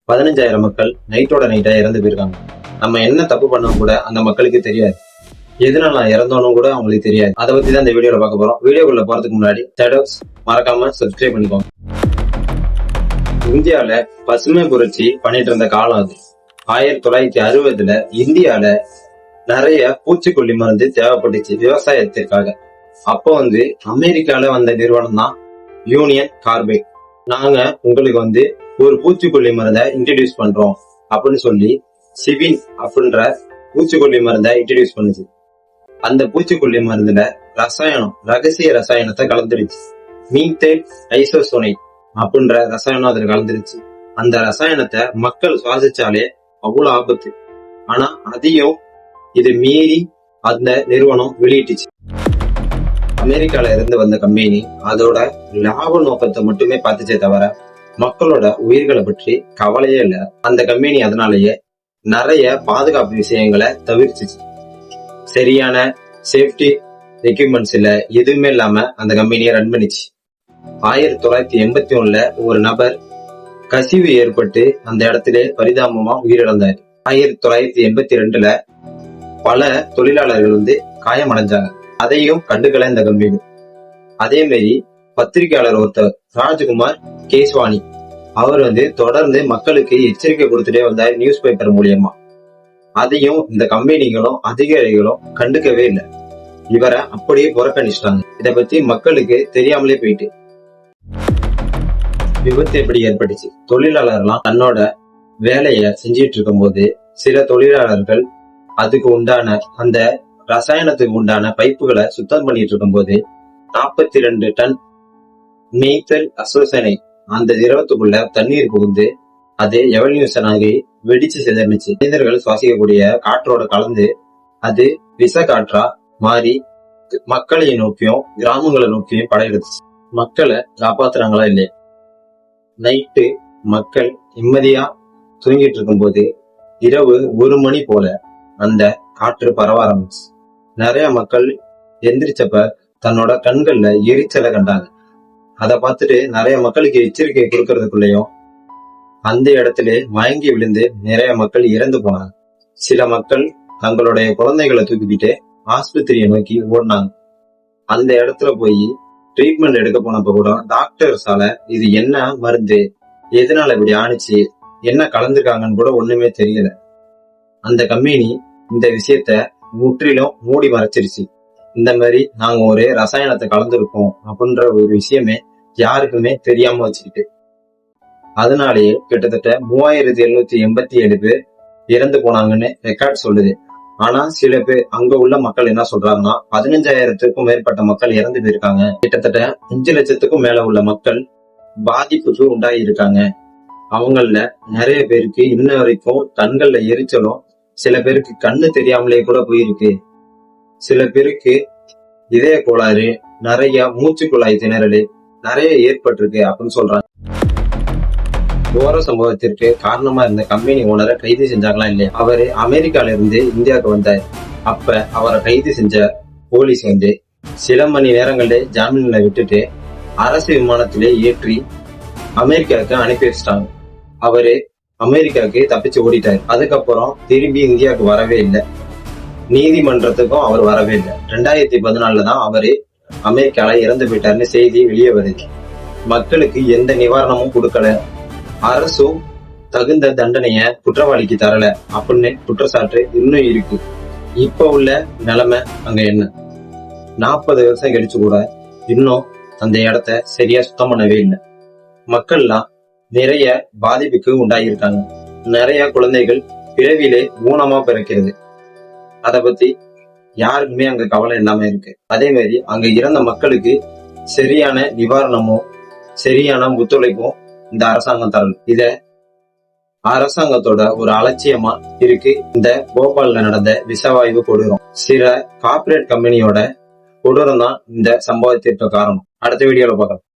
15,000 மக்கள் நைட்டோட நைட்டா இறந்து போயிருக்காங்க. நம்ம என்ன தப்பு பண்ண கூட அந்த மக்களுக்கு தெரியாது. எதனால நான் இறந்தோன்னு கூட அவங்களுக்கு தெரியாது. அதை பத்தி தான் இந்த வீடியோல பார்க்க போறோம். வீடியோக்குள்ள போறதுக்கு முன்னாடி ஷேடோஸ் மறக்காம சப்ஸ்கிரைப் பண்ணிக்கோங்க. இந்தியால பசுமை புரட்சி பண்ணிட்டு இருந்த காலம் அது. 1960 இந்தியால நிறைய பூச்சிக்கொல்லி மருந்து தேவைப்பட்டுச்சு விவசாயத்திற்காக. அப்போ அமெரிக்கால வந்த நிறுவனம் தான் யூனியன் கார்பைட். நாங்க உங்களுக்கு ஒரு பூச்சிக்கொல்லி மருந்தை இன்ட்ரடியூஸ் பண்றோம் அப்படின்னு சொல்லி சிபின் அப்படின்ற பூச்சிக்கொல்லி மருந்தை இன்ட்ரடியூஸ் பண்ணுச்சு. அந்த பூச்சிக்கொல்லி மருந்துல ரகசிய ரசாயனத்தை கலந்துருச்சு. மீத்தேல் ஐசோசோனைட் அப்படின்ற ரசாயனம் அதுல கலந்துருச்சு. அந்த ரசாயனத்தை மக்கள் சுவாசிச்சாலே அவ்வளவு ஆபத்து. ஆனா அதையும் இது மீறி அந்த நிறுவனம் வெளியிட்டுச்சு. அமெரிக்கால இருந்து வந்த கம்பெனி அதோட லாப நோக்கத்தை மட்டுமே பார்த்துச்சே தவிர மக்களோட உயிர்களை பற்றி கவலையே இல்ல. அந்த கம்பெனி அதனாலேயே நிறைய பாதுகாப்பு விஷயங்களை தவிர்த்துச்சு. சரியான சேஃப்டி எக்யூப்மெண்ட்ஸ் இல்ல, எதுவுமே இல்லாம அந்த கம்பெனியை ரன் பண்ணிச்சு. 1981 ஒரு நபர் கசிவு ஏற்பட்டு அந்த இடத்திலே பரிதாபமா உயிரிழந்தார். 1982 பல தொழிலாளர்கள் காயமடைஞ்சாங்க. அதையும் கண்டுக்கல இந்த கம்பெனி. அதே மாதிரி பத்திரிகையாளர் ஒருத்தர் ராஜ்குமார் கேஸ்வானி அவர் தொடர்ந்து மக்களுக்கு எச்சரிக்கை கொடுத்துட்டே வந்தார் நியூஸ் பேப்பர் மூலியமா. அதையும் இந்த கம்பெனிகளும் அதிகாரிகளும் கண்டுக்கவே இல்லை. இவரை அப்படியே புறக்கணிச்சிட்டாங்க. இதை பத்தி மக்களுக்கு தெரியாமலே போயிட்டு. விபத்து எப்படி ஏற்பட்டுச்சு? தொழிலாளர்லாம் தன்னோட வேலைய செஞ்சிட்டு இருக்கும் போது சில தொழிலாளர்கள் அதுக்கு உண்டான அந்த ரசாயனத்துக்கு உண்டான பைப்புகளை சுத்தம் பண்ணிட்டு இருக்கும் போது 42 டன் மீத்தேல் ஐசோசோனைட் அந்த திரவத்துக்குள்ள தண்ணீர் புகுந்து அது எவல்யூஷன் ஆகி வெடிச்சு சிதறிச்சு. மனிதர்கள் சுவாசிக்கக்கூடிய காற்றோட கலந்து அது விஷ காற்றா மாறி மக்களை நோக்கியும் கிராமங்களை நோக்கியும் படையெடுத்துச்சு. மக்களை காப்பாத்துறாங்களா இல்லையா? நைட்டு மக்கள் நிம்மதியா தூங்கிட்டு இருக்கும் போது இரவு 1 மணி போல அந்த காற்று பரவ ஆரம்பிச்சு. நிறைய மக்கள் எந்திரிச்சப்ப தன்னோட கண்கள்ல எரிச்சலை கண்டாங்க. அதை பார்த்துட்டு நிறைய மக்களுக்கு எச்சரிக்கை கொடுக்கறதுக்குள்ளயும் அந்த இடத்துல மயங்கி விழுந்து நிறைய மக்கள் இறந்து போனாங்க. சில மக்கள் தங்களுடைய குழந்தைகளை தூக்கிக்கிட்டு ஆஸ்பத்திரியை நோக்கி ஓடினாங்க. அந்த இடத்துல போய் ட்ரீட்மெண்ட் எடுக்க போனப்ப கூட டாக்டர்ஸால இது என்ன மருந்து, எதனால இப்படி ஆணிச்சு, என்ன கலந்துருக்காங்கன்னு கூட ஒண்ணுமே தெரியல. அந்த கம்பெனி இந்த விஷயத்த முற்றிலும் மூடி மறைச்சிருச்சு. இந்த மாதிரி நாங்க ஒரு ரசாயனத்தை கலந்துருக்கோம் அப்படின்ற ஒரு விஷயமே யாருக்குமே தெரியாம வச்சுக்கிட்டு. அதனாலேயே கிட்டத்தட்ட 3787 பேர் இறந்து போனாங்கன்னு ரெக்கார்ட் சொல்லுது. ஆனா சில பேர் அங்க உள்ள மக்கள் என்ன சொல்றாங்கன்னா 15,000க்கும் மேற்பட்ட மக்கள் இறந்து போயிருக்காங்க. கிட்டத்தட்ட 5 லட்சத்துக்கும் மேல உள்ள மக்கள் பாதிப்புக்கு உண்டாகி இருக்காங்க. அவங்கள நிறைய பேருக்கு இன்ன வரைக்கும் கண்கள்ல எரிச்சலும், சில பேருக்கு கண்ணு தெரியாமலே கூட போயிருக்கு. சில பேருக்கு இதய கோளாறு, நிறைய மூச்சு குழாய் திணறல் நிறைய ஏற்பட்டிருக்கு அப்படின்னு சொல்றாங்க. கோர சம்பவத்திற்கு காரணமா இருந்த கம்பெனி ஓனரை கைது செஞ்சாங்களா இல்லையா? அவரு அமெரிக்கால இருந்து இந்தியாவுக்கு வந்தார். அப்ப அவரை கைது செஞ்ச போலீஸ் சில மணி நேரங்கள்ல ஜாமீன்ல விட்டுட்டு அரசு விமானத்திலே ஏற்றி அமெரிக்காவுக்கு அனுப்பி வச்சிட்டாங்க. அவரு அமெரிக்காவுக்கு தப்பிச்சு ஓடிட்டாரு. அதுக்கப்புறம் திரும்பி இந்தியாவுக்கு வரவே இல்லை. நீதிமன்றத்துக்கும் அவர் வரவே இல்லை. 2014 தான் அவரு அமெரிக்கால இறந்து போயிட்டாருன்னு செய்தி வெளியே வருது. மக்களுக்கு எந்த நிவாரணமும் கொடுக்கல. அரசும் தகுந்த தண்டனைய குற்றவாளிக்கு தரல அப்படின்னு குற்றச்சாட்டு இன்னும் இருக்கு. இப்ப உள்ள நிலைமை அங்க என்ன? 40 வருஷம் கழிச்சு கூட இன்னும் அந்த இடத்த சரியா சுத்தம் பண்ணவே இல்லை. மக்கள்லாம் நிறைய பாதிப்புக்கு உண்டாகியிருக்காங்க. நிறைய குழந்தைகள் பிறவிலே ஊனமா பிறக்கிறது. அத பத்தி யாருக்குமே அங்க கவலை இல்லாம இருக்கு. அதே மாதிரி அங்க இறந்த மக்களுக்கு சரியான நிவாரணமும் சரியான ஒத்துழைப்பும் இந்த அரசாங்கம் தரல. இத அரசாங்கத்தோட ஒரு அலட்சியமா இருக்கு இந்த போபால்ல நடந்த விஷவாயு கொடூரம். சில கார்ப்பரேட் கம்பெனியோட கொடூரம் தான் இந்த சம்பவத்திற்கு காரணம். அடுத்த வீடியோல பார்க்கலாம்.